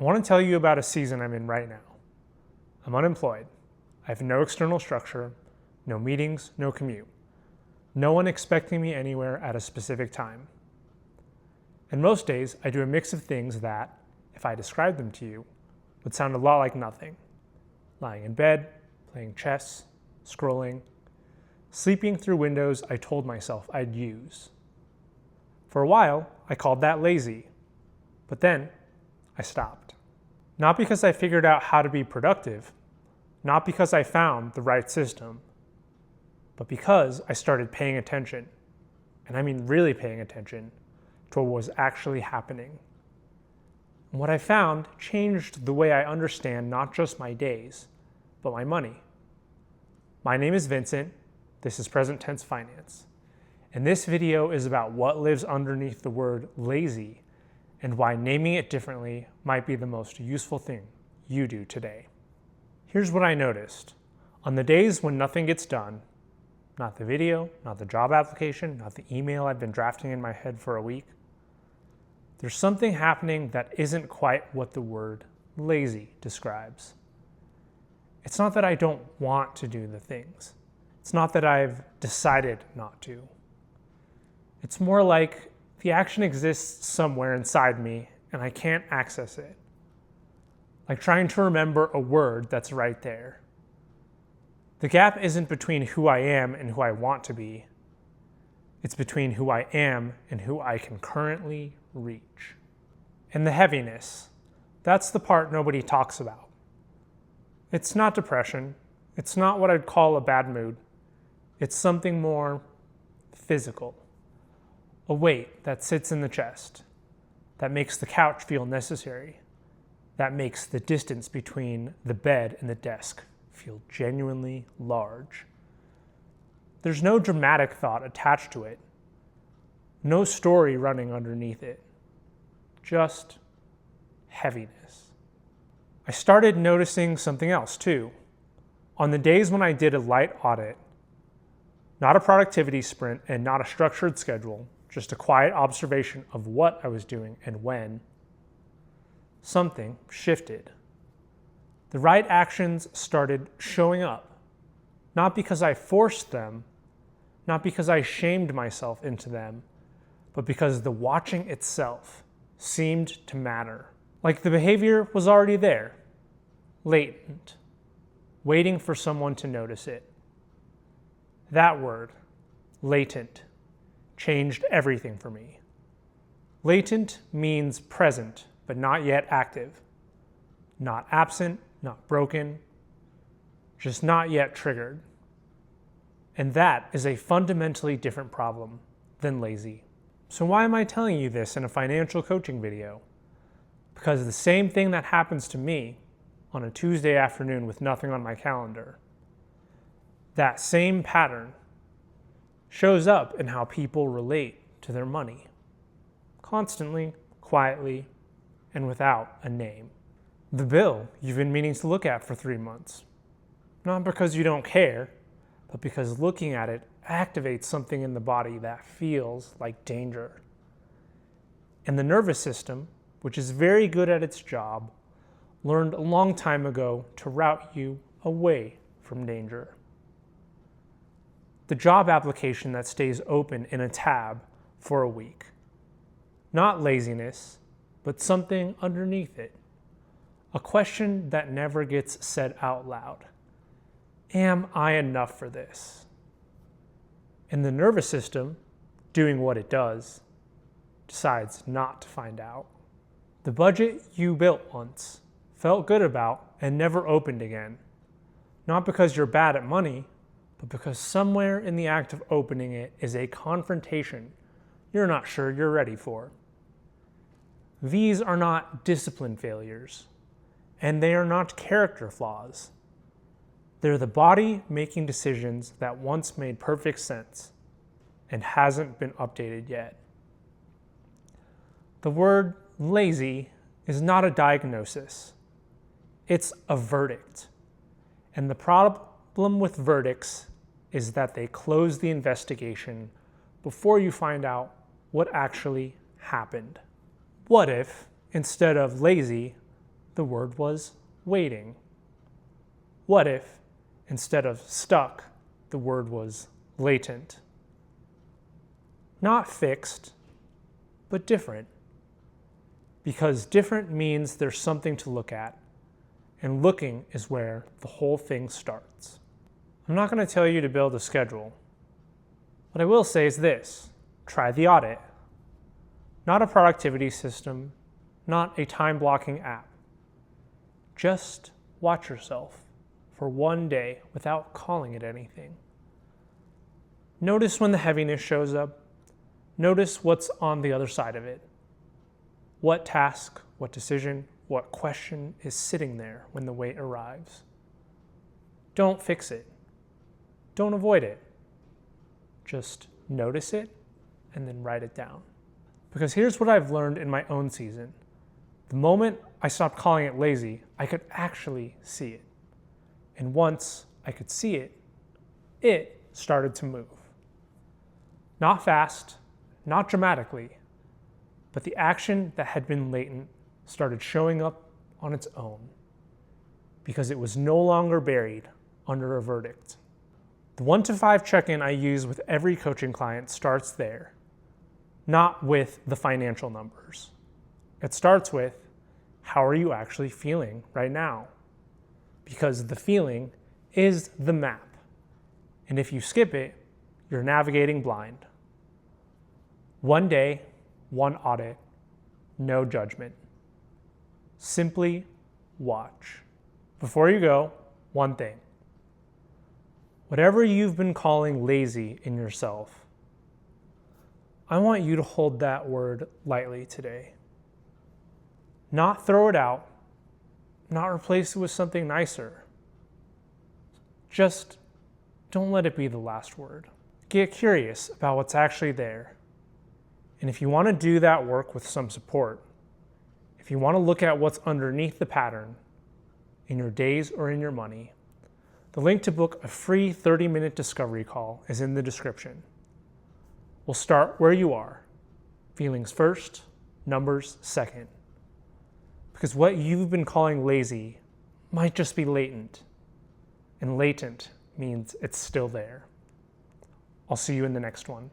I want to tell you about a season I'm in right now. I'm unemployed. I have no external structure, no meetings, no commute. No one expecting me anywhere at a specific time. And most days, I do a mix of things that, if I described them to you, would sound a lot like nothing. Lying in bed, playing chess, scrolling, sleeping through windows I told myself I'd use. For a while, I called that lazy, but then I stopped. Not because I figured out how to be productive, not because I found the right system, but because I started paying attention, and I mean really paying attention, to what was actually happening. And what I found changed the way I understand not just my days, but my money. My name is Vincent. This is Present Tense Finance. And this video is about what lives underneath the word lazy and why naming it differently might be the most useful thing you do today. Here's what I noticed. On the days when nothing gets done, not the video, not the job application, not the email I've been drafting in my head for a week, there's something happening that isn't quite what the word lazy describes. It's not that I don't want to do the things. It's not that I've decided not to. It's more like the action exists somewhere inside me and I can't access it. Like trying to remember a word that's right there. The gap isn't between who I am and who I want to be. It's between who I am and who I can currently reach. And the heaviness, that's the part nobody talks about. It's not depression. It's not what I'd call a bad mood. It's something more physical. A weight that sits in the chest, that makes the couch feel necessary, that makes the distance between the bed and the desk feel genuinely large. There's no dramatic thought attached to it, no story running underneath it, just heaviness. I started noticing something else too. On the days when I did a light audit, not a productivity sprint and not a structured schedule, just a quiet observation of what I was doing and when, something shifted. The right actions started showing up, not because I forced them, not because I shamed myself into them, but because the watching itself seemed to matter. Like the behavior was already there, latent, waiting for someone to notice it. That word, latent, changed everything for me. Latent means present, but not yet active. Not absent, not broken, just not yet triggered. And that is a fundamentally different problem than lazy. So why am I telling you this in a financial coaching video? Because the same thing that happens to me on a Tuesday afternoon with nothing on my calendar, that same pattern shows up in how people relate to their money. Constantly, quietly, and without a name. The bill you've been meaning to look at for 3 months. Not because you don't care, but because looking at it activates something in the body that feels like danger. And the nervous system, which is very good at its job, learned a long time ago to route you away from danger. The job application that stays open in a tab for a week. Not laziness, but something underneath it. A question that never gets said out loud. Am I enough for this? And the nervous system, doing what it does, decides not to find out. The budget you built once, felt good about, and never opened again. Not because you're bad at money, but because somewhere in the act of opening it is a confrontation you're not sure you're ready for. These are not discipline failures, and they are not character flaws. They're the body making decisions that once made perfect sense and hasn't been updated yet. The word lazy is not a diagnosis. It's a verdict. And the problem with verdicts is that they close the investigation before you find out what actually happened. What if, instead of lazy, the word was waiting? What if, instead of stuck, the word was latent? Not fixed, but different. Because different means there's something to look at, and looking is where the whole thing starts. I'm not going to tell you to build a schedule. What I will say is this: try the audit. Not a productivity system, not a time blocking app. Just watch yourself for one day without calling it anything. Notice when the heaviness shows up. Notice what's on the other side of it. What task, what decision, what question is sitting there when the weight arrives. Don't fix it. Don't avoid it. Just notice it and then write it down. Because here's what I've learned in my own season. The moment I stopped calling it lazy, I could actually see it. And once I could see it, it started to move. Not fast, not dramatically, but the action that had been latent started showing up on its own because it was no longer buried under a verdict. The 1 to 5 check-in I use with every coaching client starts there, not with the financial numbers. It starts with, how are you actually feeling right now? Because the feeling is the map. And if you skip it, you're navigating blind. One day, one audit, no judgment. Simply watch. Before you go, one thing. Whatever you've been calling lazy in yourself, I want you to hold that word lightly today. Not throw it out, not replace it with something nicer. Just don't let it be the last word. Get curious about what's actually there. And if you want to do that work with some support, if you want to look at what's underneath the pattern in your days or in your money, the link to book a free 30-minute discovery call is in the description. We'll start where you are. Feelings first, numbers second. Because what you've been calling lazy might just be latent. And latent means it's still there. I'll see you in the next one.